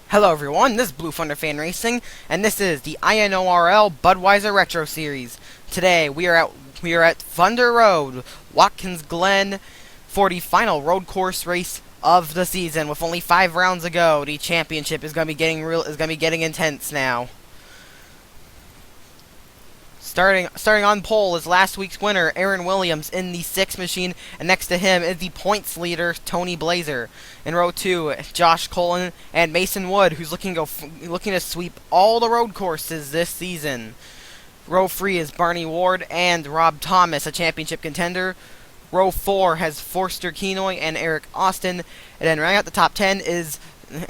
Hello everyone, this is Blue Thunder Fan Racing, and this is the INORL Budweiser Retro Series. Today we are at Thunder Road, Watkins, Glen, for the final road course race of the season. With only 5 rounds to go, the championship is going to be getting intense now. Starting on pole is last week's winner, Aaron Williams, in the 6 machine, and next to him is the points leader, Tony Blazer. In row 2, Josh Cullen and Mason Wood, who's looking to sweep all the road courses this season. Row 3 is Barney Ward and Rob Thomas, a championship contender. Row 4 has Forster Kenoy and Eric Austin, and then rounding out the top 10 is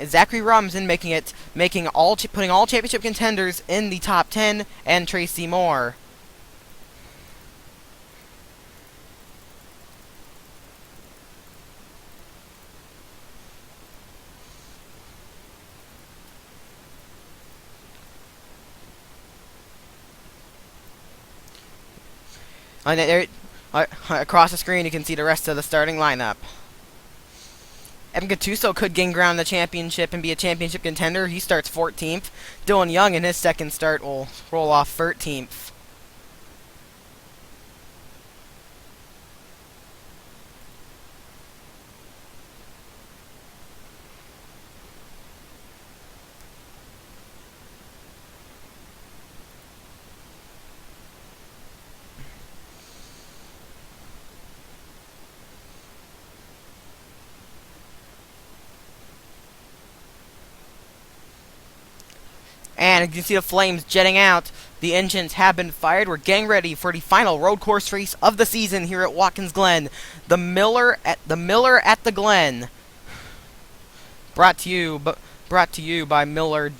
Zachary Robinson, putting all championship contenders in the top 10, and Tracy Moore. And there, across the screen, you can see the rest of the starting lineup. Evan Gattuso could gain ground in the championship and be a championship contender. He starts 14th. Dylan Young in his second start will roll off 13th. And you can see the flames jetting out. The engines have been fired. We're getting ready for the final road course race of the season here at Watkins Glen. The Miller at the Glen. Brought to you by Miller.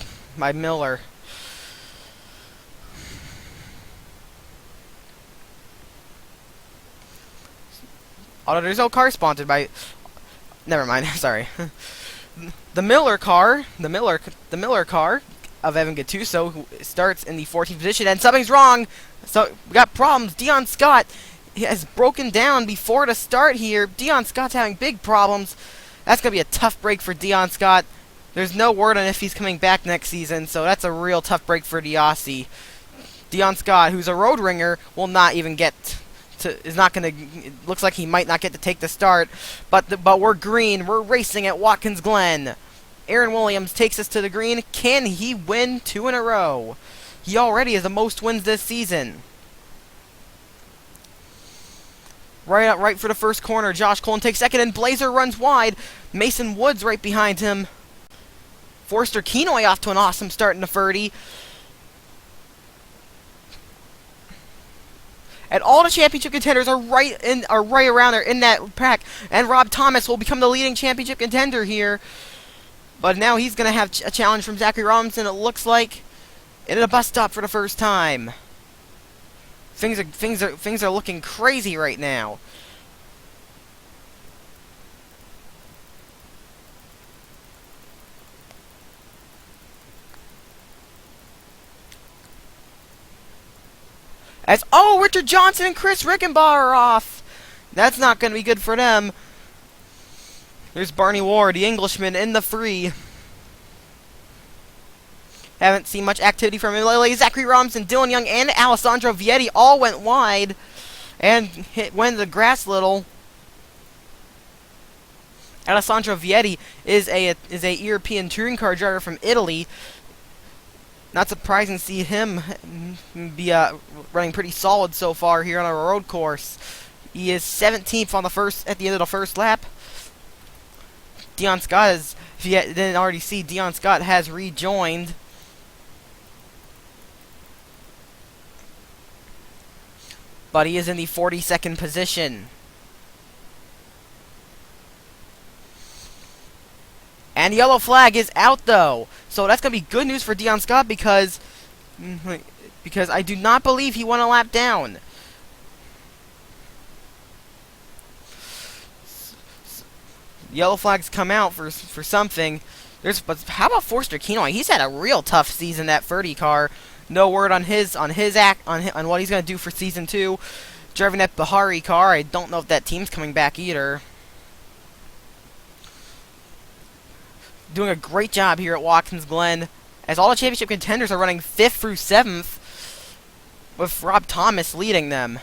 Although there's no car sponsored by. Never mind. Sorry. The Miller car of Evan Gattuso, who starts in the 14th position, and something's wrong. So we got problems. Dion Scott has broken down before the start here. Dion Scott's having big problems. That's gonna be a tough break for Dion Scott. There's no word on if he's coming back next season, so that's a real tough break for the Aussie. Dion Scott, who's a road ringer, will not even get to. It looks like he might not get to take the start. But we're green. We're racing at Watkins Glen. Aaron Williams takes us to the green. Can he win 2 in a row? He already has the most wins this season. Right for the first corner. Josh Cullen takes second, and Blazer runs wide. Mason Woods right behind him. Forster Kenoy off to an awesome start in the 30. And all the championship contenders are right around there in that pack. And Rob Thomas will become the leading championship contender here. But now he's going to have a challenge from Zachary Robinson, it looks like, at a bus stop for the first time. Things are looking crazy right now. Richard Johnson and Chris Rickenbaugh are off. That's not going to be good for them. There's Barney Ward, the Englishman, in the free. Haven't seen much activity from him lately. Zachary Robinson, Dylan Young, and Alessandro Vietti all went wide and went into the grass little. Alessandro Vietti is a European touring car driver from Italy. Not surprising to see him be running pretty solid so far here on a road course. He is 17th at the end of the first lap. Dion Scott is, if you didn't already see, Dion Scott has rejoined. But he is in the 42nd position. And the yellow flag is out, though. So that's going to be good news for Dion Scott because I do not believe he won a lap down. Yellow flags come out for something. But how about Forster Kenoy? He's had a real tough season, that 30 car. No word on what he's going to do for season 2. Driving that Bahari car. I don't know if that team's coming back either. doing a great job here at Watkins Glen, as all the championship contenders are running 5th through 7th, with Rob Thomas leading them.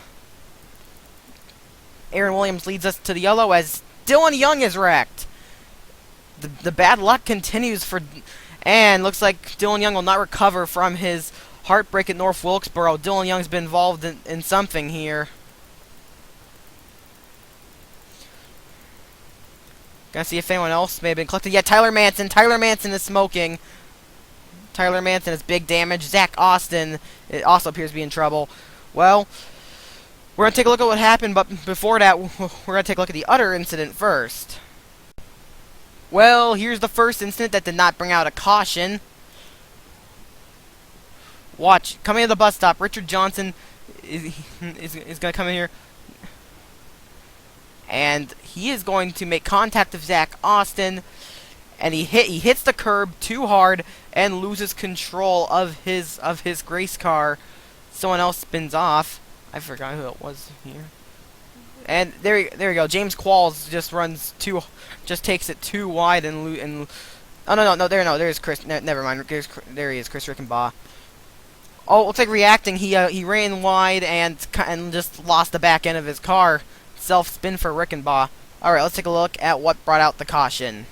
Aaron Williams leads us to the yellow as Dylan Young is wrecked. The bad luck continues for, and looks like Dylan Young will not recover from his heartbreak at North Wilkesboro. Dylan Young's been involved in something here. Gonna see if anyone else may have been collected. Yeah, Tyler Manson. Tyler Manson is smoking. Tyler Manson has big damage. Zach Austin, it also appears to be in trouble. Well, we're going to take a look at what happened, but before that, we're going to take a look at the other incident first. Well, here's the first incident that did not bring out a caution. Watch, coming to the bus stop, Richard Johnson is going to come in here. And he is going to make contact with Zach Austin. And he hits the curb too hard and loses control of his race car. Someone else spins off. I forgot who it was here. And there you go. James Qualls just takes it too wide and oh no, there's Chris. Never mind. There he is, Chris Rickenbaugh. Oh, looks like reacting. He ran wide and just lost the back end of his car. Self spin for Rickenbaugh. All right, let's take a look at what brought out the caution.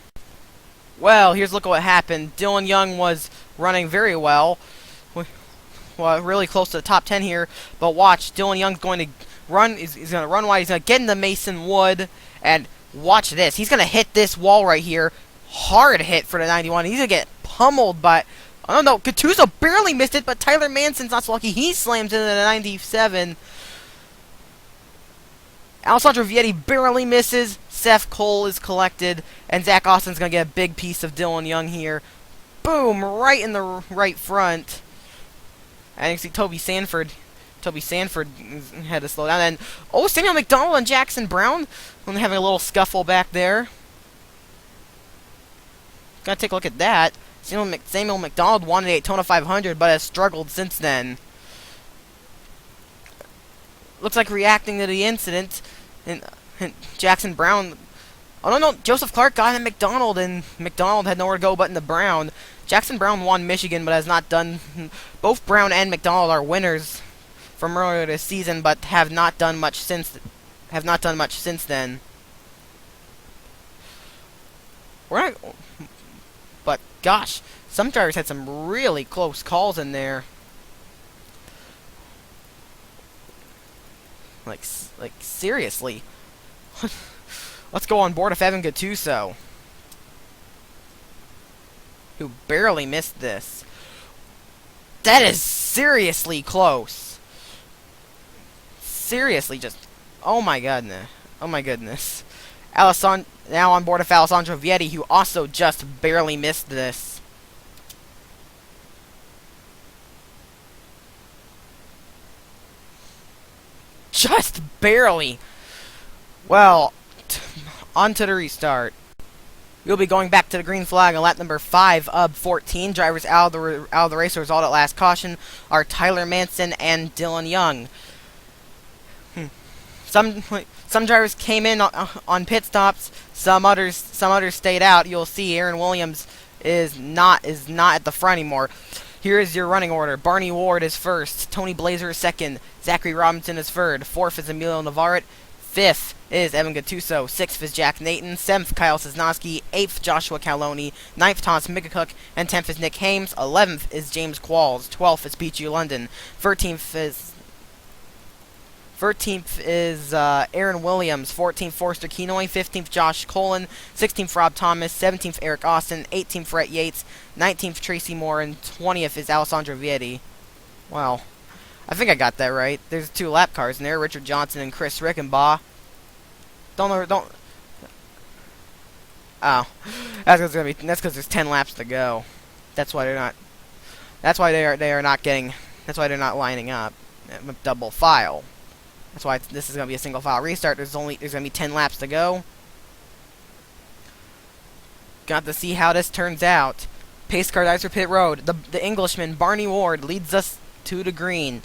Well, here's a look at what happened. Dylan Young was running very well. Really close to the top 10 here. But watch, Dylan Young's going to run. He's going to run wide. He's going to get into Mason Wood. And watch this. He's going to hit this wall right here. Hard hit for the 91. He's going to get pummeled by... I don't know. Gattuso barely missed it, but Tyler Manson's not so lucky. He slams into the 97. Alessandro Vietti barely misses. Seth Cole is collected. And Zach Austin's going to get a big piece of Dylan Young here. Boom! Right in the right front. And you can see Toby Sanford had to slow down. And, oh, Samuel McDonald and Jackson Brown having a little scuffle back there. Gotta take a look at that. Samuel McDonald won the Daytona 500, but has struggled since then. Looks like reacting to the incident, and Jackson Brown... Oh, no, Joseph Clark got in McDonald, and McDonald had nowhere to go but into Brown. Jackson Brown won Michigan, but has not done... Both Brown and McDonald are winners from earlier this season, but have not done much since then. But gosh, some drivers had some really close calls in there. Like seriously. Let's go on board with Evan Gattuso, who barely missed this. That is seriously close. Seriously, just... Oh my goodness. Oh my goodness. Now on board with Alessandro Vietti, who also just barely missed this. Just barely. Well, on to the restart. We'll be going back to the green flag on lap number 5 of 14. Drivers out of the race. The result at last caution are Tyler Manson and Dylan Young. Some drivers came in on pit stops. Some others stayed out. You'll see Aaron Williams is not at the front anymore. Here is your running order. Barney Ward is first. Tony Blazer is second. Zachary Robinson is third. Fourth is Emilio Navarrete. Fifth is Evan Gattuso. Sixth is Jack Nathan. Seventh, Kyle Cisnowski. Eighth, Joshua Caloni. Ninth, Thomas Migacook. And 10th is Nick Hames. 11th is James Qualls. 12th is P.G. London. 13th is Aaron Williams. 14th, Forrester Kenoy. 15th, Josh Colin. 16th, Rob Thomas. 17th, Eric Austin. 18th, Rhett Yates. 19th, Tracy Moore. And 20th is Alessandro Vietti. Wow. I think I got that right. There's 2 lap cars in there, Richard Johnson and Chris Rickenbaugh. Don't. Oh, that's because there's 10 laps to go. That's why they're not. That's why they are not getting. That's why they're not lining up. Double file. That's why this is gonna be a single file restart. There's gonna be 10 laps to go. Got to see how this turns out. Pace car dives for pit road. The Englishman Barney Ward leads us to the green.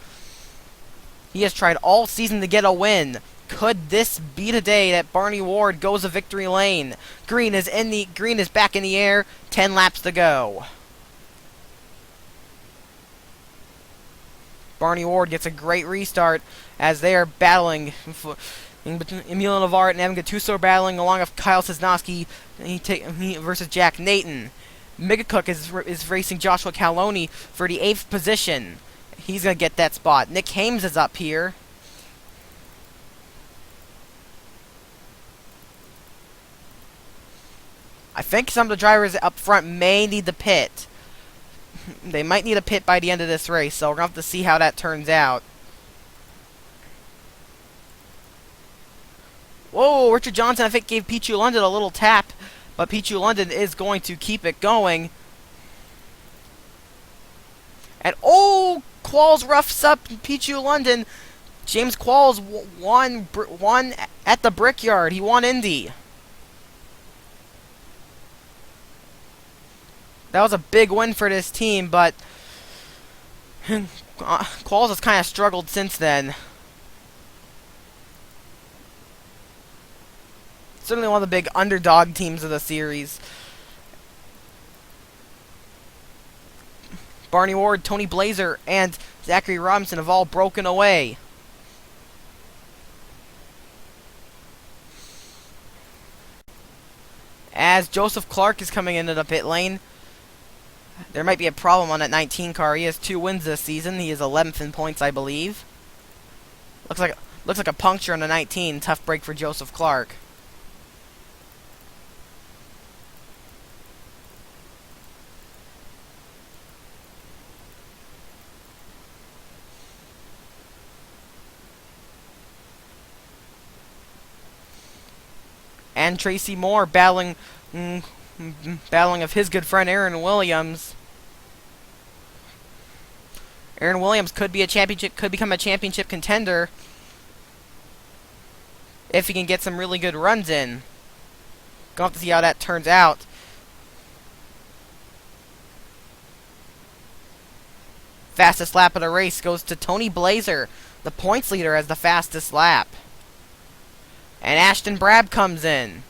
He has tried all season to get a win. Could this be the day that Barney Ward goes a victory lane? Green is back in the air. 10 laps to go. Barney Ward gets a great restart as they are battling. Emilio Navarrete and Evan Gattuso are battling along with Kyle Cisnowski versus Jack Nathan. Megacook is racing Joshua Caloney for the 8th position. He's going to get that spot. Nick Hames is up here. I think some of the drivers up front may need the pit. They might need a pit by the end of this race, so we're going to have to see how that turns out. Whoa, Richard Johnson, I think, gave Pichu London a little tap, but Pichu London is going to keep it going. And, oh, Qualls roughs up Pichu London. James Qualls won at the Brickyard. He won Indy. That was a big win for this team, but Qualls has kind of struggled since then. Certainly one of the big underdog teams of the series. Barney Ward, Tony Blazer, and Zachary Robinson have all broken away. As Joseph Clark is coming into the pit lane, there might be a problem on that 19 car. He has 2 wins this season. He is 11th in points, I believe. Looks like a puncture on the 19. Tough break for Joseph Clark. And Tracy Moore battling of his good friend Aaron Williams. Aaron Williams could become a championship contender if he can get some really good runs in. Gonna have to see how that turns out. Fastest lap of the race goes to Tony Blazer, the points leader, as the fastest lap. And Ashton Brab comes in.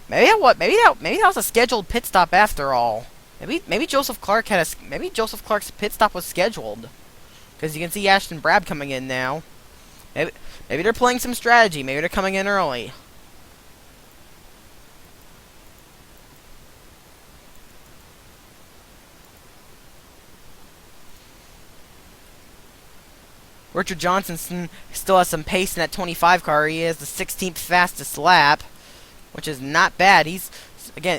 Maybe that was a scheduled pit stop after all. Maybe Joseph Clark's pit stop was scheduled, because you can see Ashton Brab coming in now. Maybe they're playing some strategy. Maybe they're coming in early. Richard Johnson still has some pace in that 25 car. He has the 16th fastest lap, which is not bad.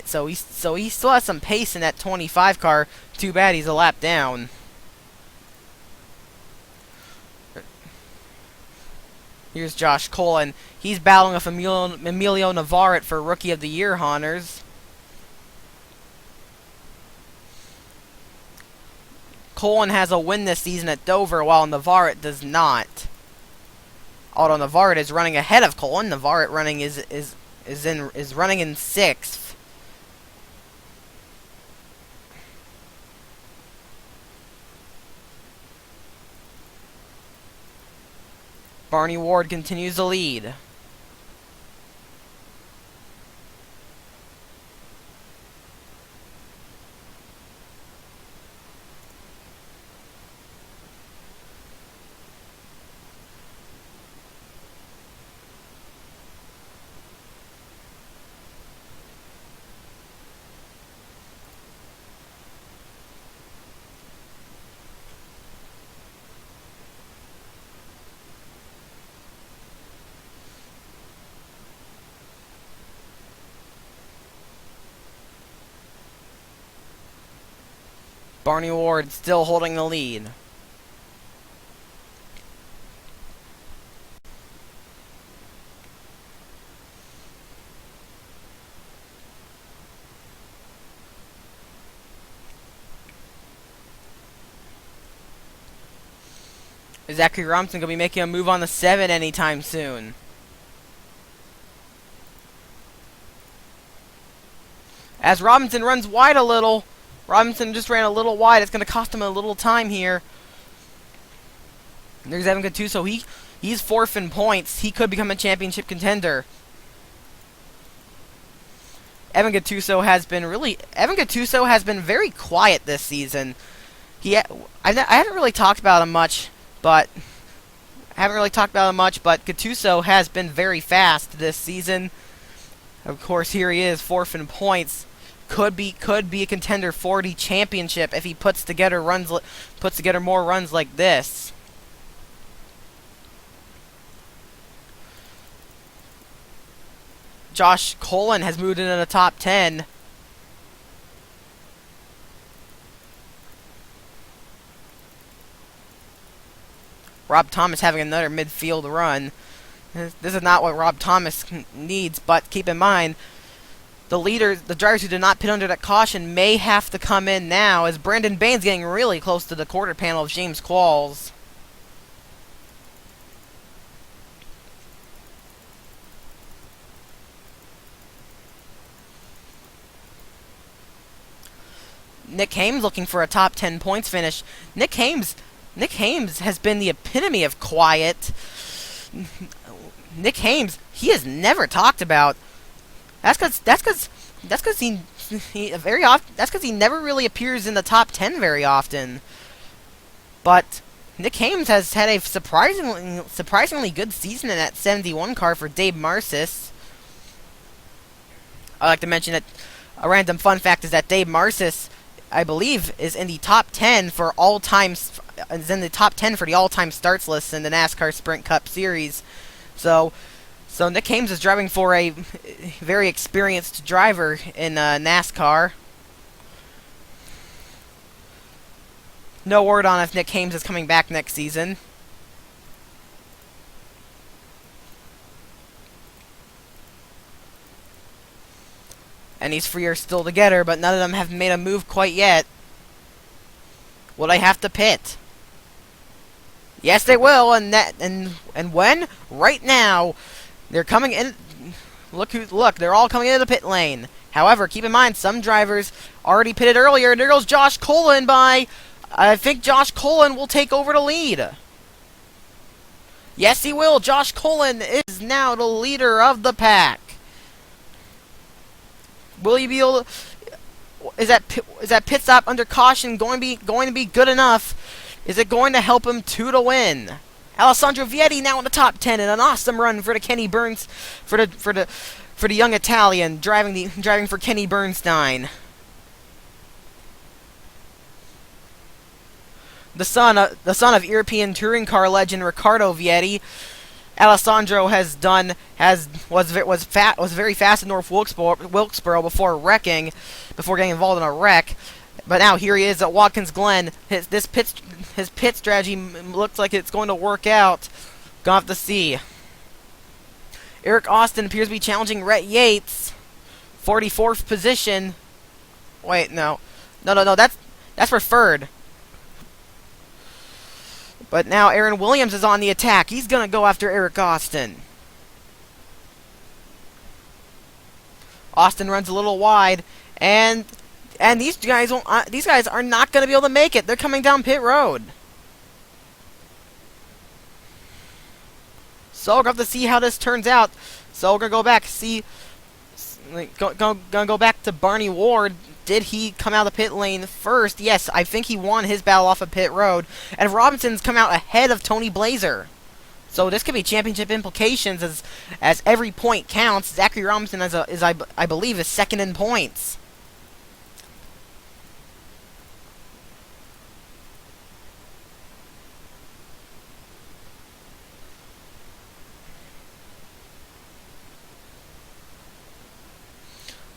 So he still has some pace in that 25 car. Too bad he's a lap down. Here's Josh Cole, and he's battling with Emilio Navarrete for Rookie of the Year honors. Colin has a win this season at Dover, while Navarrete does not. Although Navarrete is running ahead of Colin, Navarrete running is running in 6th. Barney Ward continues to lead. Barney Ward still holding the lead. Is Zachary Robinson going to be making a move on the 7 anytime soon? As Robinson runs wide a little. Robinson just ran a little wide. It's going to cost him a little time here. There's Evan Gattuso. He's fourth in points. He could become a championship contender. Evan Gattuso has been very quiet this season. I haven't really talked about him much, but Gattuso has been very fast this season. Of course, here he is, fourth in points. Could be a contender for the championship if he puts together more runs like this. Josh Colin has moved into the top 10. Rob Thomas having another midfield run. This is not what Rob Thomas needs, but keep in mind, the drivers who did not pit under that caution may have to come in now, as Brandon Bain's getting really close to the quarter panel of James Qualls. Nick Hames looking for a top 10 points finish. Nick Hames has been the epitome of quiet. Nick Hames, he is never talked about. That's because he never really appears in the top 10 very often. But Nick Hames has had a surprisingly good season in that 71 car for Dave Marcis. I'd like to mention that a random fun fact is that Dave Marcis, I believe, is in the top 10 for all-time for the all-time starts list in the NASCAR Sprint Cup Series. So Nick Hames is driving for a very experienced driver in NASCAR. No word on if Nick Hames is coming back next season. And these three are still together, but none of them have made a move quite yet. Will they have to pit? Yes, they will, and when? Right now. They're coming in. Look, they're all coming into the pit lane. However, keep in mind, some drivers already pitted earlier, and there goes Josh Colin by. I think Josh Colin will take over the lead. Yes, he will. Josh Colin is now the leader of the pack. Will he be able to, is that pit stop under caution going to be good enough? Is it going to help him to the win? Alessandro Vietti now in the top 10 and an awesome run for the Kenny Burns for the young Italian driving for Kenny Bernstein. The son of European touring car legend Riccardo Vietti. Alessandro was very fast in North Wilkesboro before getting involved in a wreck. But now here he is at Watkins Glen. His pit strategy looks like it's going to work out. Gonna have to see. Eric Austin appears to be challenging Rhett Yates, 44th position. Wait, no, that's for third. But now Aaron Williams is on the attack. He's going to go after Eric Austin. Austin runs a little wide, and these guys are not going to be able to make it. They're coming down pit road. So we're going to have to see how this turns out. So we're going to go back, gonna go back to Barney Ward. Did he come out of the pit lane first? Yes, I think he won his battle off of pit road. And Robinson's come out ahead of Tony Blazer. So this could be championship implications as every point counts. Zachary Robinson I believe is second in points.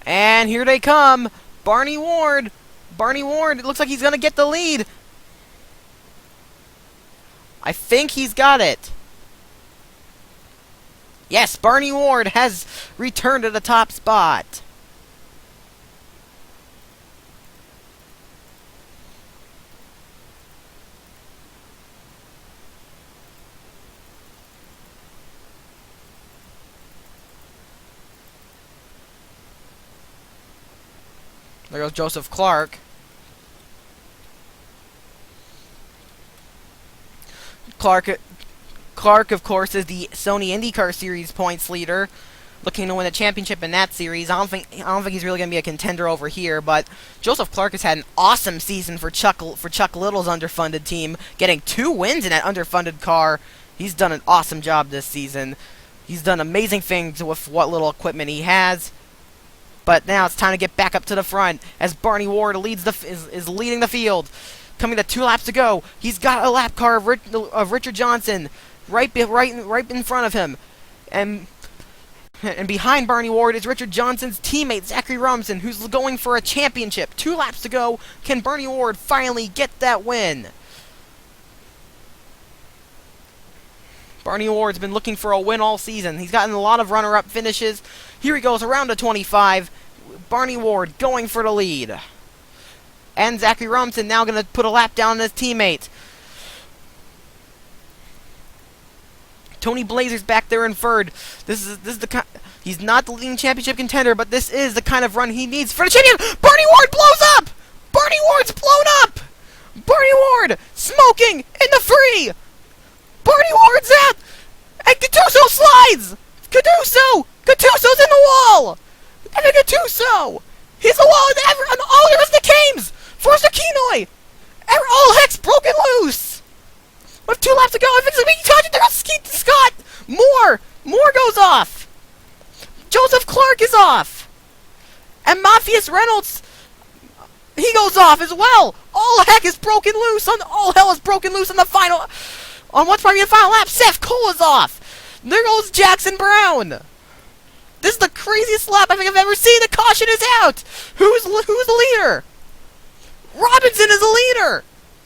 And here they come. Barney Ward, it looks like he's going to get the lead. I think he's got it. Yes, Barney Ward has returned to the top spot. There goes Joseph Clark. Clark, of course, is the Sony IndyCar Series points leader, looking to win a championship in that series. I don't think he's really going to be a contender over here, but Joseph Clark has had an awesome season for Chuck Little's underfunded team, getting 2 wins in that underfunded car. He's done an awesome job this season. He's done amazing things with what little equipment he has. But now it's time to get back up to the front as Barney Ward is leading the field. Coming to 2 laps to go. He's got a lap car of Richard Johnson right in front of him. And behind Barney Ward is Richard Johnson's teammate, Zachary Robinson, who's going for a championship. 2 laps to go. Can Barney Ward finally get that win? Barney Ward's been looking for a win all season. He's gotten a lot of runner-up finishes. Here he goes around to 25. Barney Ward going for the lead. And Zachary Robinson now going to put a lap down on his teammate. Tony Blazer's back there in third. This is the he's not the leading championship contender, but this is the kind of run he needs for the champion. Barney Ward blows up. Barney Ward's blown up. Barney Ward smoking in the free. Barney Ward's out! And Gattuso slides! Gattuso's in the wall! And then Gattuso! He's the wall and all the rest of the Cames! Forster Kenoy! All heck's broken loose! With 2 laps to go, if it's a big touch, there goes Scott! More goes off! Joseph Clark is off! And Matthias Reynolds, he goes off as well! All heck is broken loose! All hell is broken loose in the final... On what's probably the final lap, Seth Cole is off. There goes Jackson Brown. This is the craziest lap I think I've ever seen. The caution is out. Who's the leader? Robinson is the leader.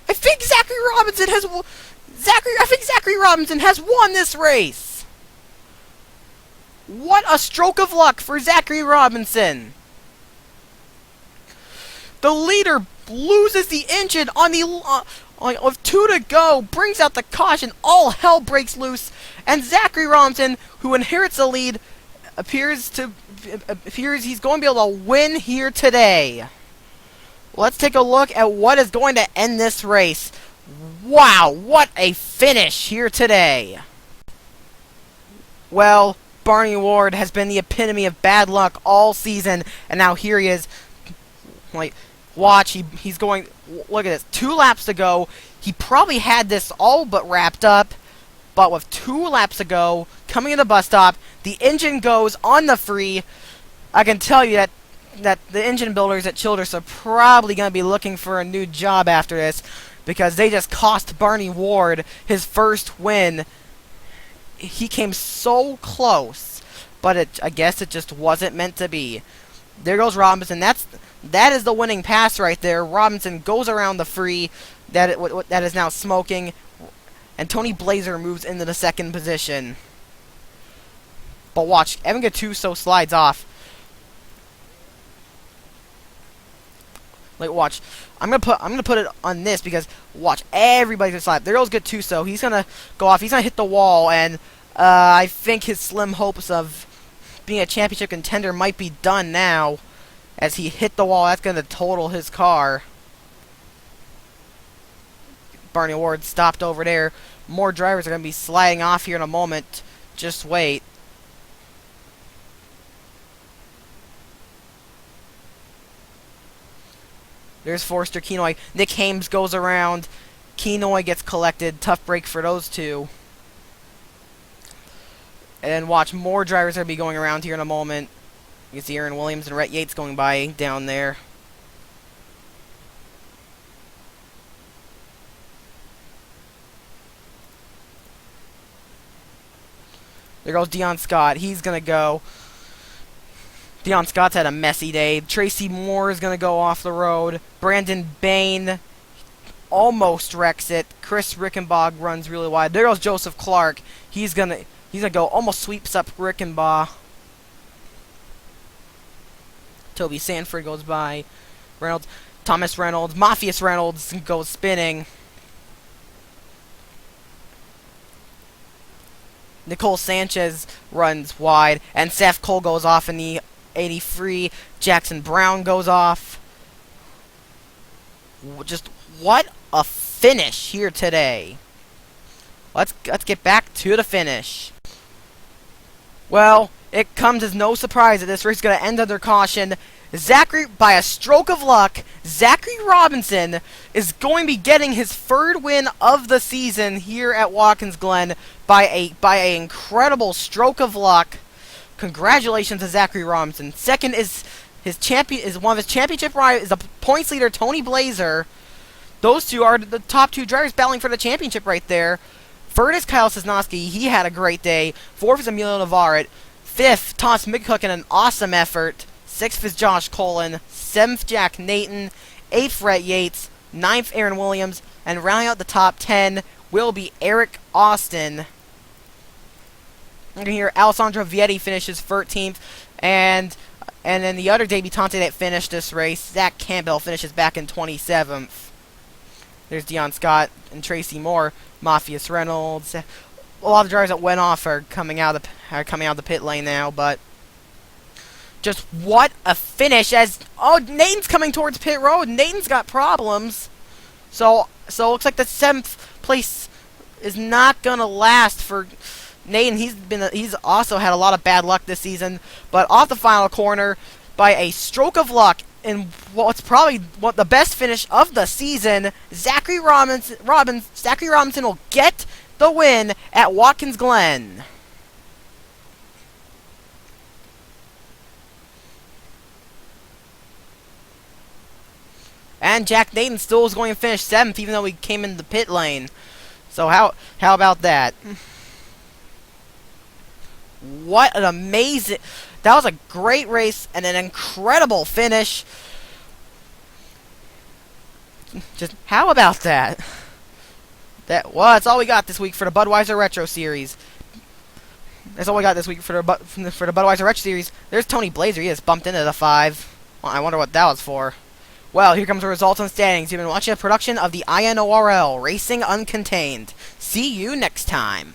I think Zachary Robinson has won this race. What a stroke of luck for Zachary Robinson. The leader loses the engine on the with 2 to go, brings out the caution, all hell breaks loose, and Zachary Robinson, who inherits the lead, appears he's going to be able to win here today. Let's take a look at what is going to end this race. Wow, what a finish here today. Well, Barney Ward has been the epitome of bad luck all season, and now here he is. Watch, he's going... Look at this. 2 laps to go. He probably had this all but wrapped up. But with 2 laps to go, coming in the bus stop, the engine goes on the free. I can tell you that the engine builders at Childress are probably going to be looking for a new job after this, because they just cost Barney Ward his first win. He came so close, but I guess it just wasn't meant to be. There goes Robinson. That is the winning pass right there. Robinson goes around the free that is now smoking, and Tony Blazer moves into the 2nd position. But watch, Evan Gattuso slides off. Watch. I'm gonna put it on this because watch, everybody's gonna slide. There goes Gattuso. He's gonna go off. He's gonna hit the wall, and I think his slim hopes of being a championship contender might be done now. As he hit the wall, that's going to total his car. Barney Ward stopped over there. More drivers are going to be sliding off here in a moment. Just wait. There's Forster Kenoy. Nick Hames goes around. Kenoy gets collected. Tough break for those 2. And watch, more drivers are going to be going around here in a moment. You can see Aaron Williams and Rhett Yates going by down there. There goes Dion Scott. He's going to go. Dion Scott's had a messy day. Tracy Moore is going to go off the road. Brandon Bain almost wrecks it. Chris Rickenbaugh runs really wide. There goes Joseph Clark. He's going to go, almost sweeps up Rickenbaugh. Toby Sanford goes by. Thomas Reynolds. Matthias Reynolds goes spinning. Nicole Sanchez runs wide. And Seth Cole goes off in the 80 free. Jackson Brown goes off. Just what a finish here today. let's get back to the finish. Well, it comes as no surprise that this race is going to end under caution. By a stroke of luck, Zachary Robinson is going to be getting his third win of the season here at Watkins Glen by a incredible stroke of luck. Congratulations to Zachary Robinson. Second is one of his championship rivals, is a points leader, Tony Blazer. Those two are the top two drivers battling for the championship right there. Third is Kyle Sosnowski. He had a great day. Fourth is Emilio Navarrete. Fifth, Thomas McCook in an awesome effort. Sixth is Josh Colin. Seventh, Jack Nathan. Eighth, Rhett Yates. Ninth, Aaron Williams. And rounding out the top 10 will be Eric Austin. And here, Alessandro Vietti finishes 13th. And then the other debutante that finished this race, Zach Campbell, finishes back in 27th. There's Dion Scott and Tracy Moore. Matthias Reynolds. A lot of drivers that went off are coming out of the pit lane now, but just what a finish! Nathan's coming towards pit road. Nathan's got problems, so it looks like the 7th place is not gonna last for Nathan. He's also had a lot of bad luck this season, but off the final corner by a stroke of luck in what's probably the best finish of the season, Zachary Robinson will get the win at Watkins Glen. And Jack Nathan still is going to finish 7th, even though he came in the pit lane. So how about that? What an amazing... That was a great race and an incredible finish. Just how about that? That's all we got this week for the Budweiser Retro Series. That's all we got this week for the Budweiser Retro Series. There's Tony Blazer. He just bumped into the 5. Well, I wonder what that was for. Well, here comes the results and standings. You've been watching a production of the INORL, Racing Uncontained. See you next time.